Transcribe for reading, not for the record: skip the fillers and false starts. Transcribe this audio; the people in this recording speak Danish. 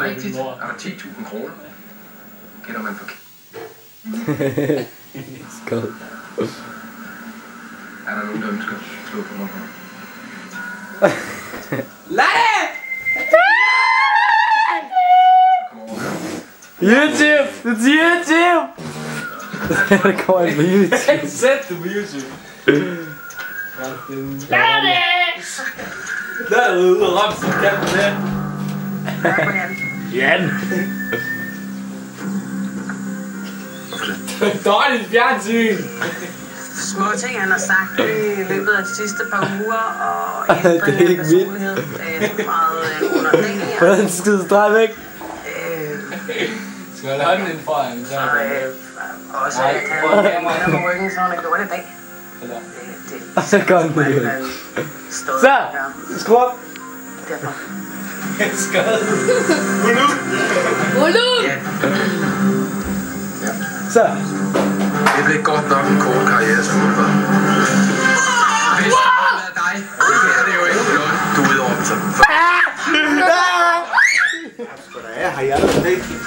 rigtigt? Er der 10.000 kroner? Gætter man forkert? Skål. Er der nogen, der ønsker at slå på mig? Lad! YouTube! Det er YouTube! Det kommer ind på YouTube. Sæt det på YouTube. Lad det! Der er ude og ramme sin kæmpe det. Jan! Dårligt fjernsyn. Små ting, han har sagt i løbet af de sidste par uger, og Det er ændring ikke af personlighed. Det er meget underlæggende. Hvordan skide streg væk? Skal jeg holde hånden ind foran? Så Også at han er på ryggen, så han har gjort det i dag. Og så går den ud. Så! Skru op! Derfor. skade. Så! Det blev godt nok en kort karriere som fodbold. Hvis det havde været dig, det er det jo ikke noget, du udråbte. Har jeg det?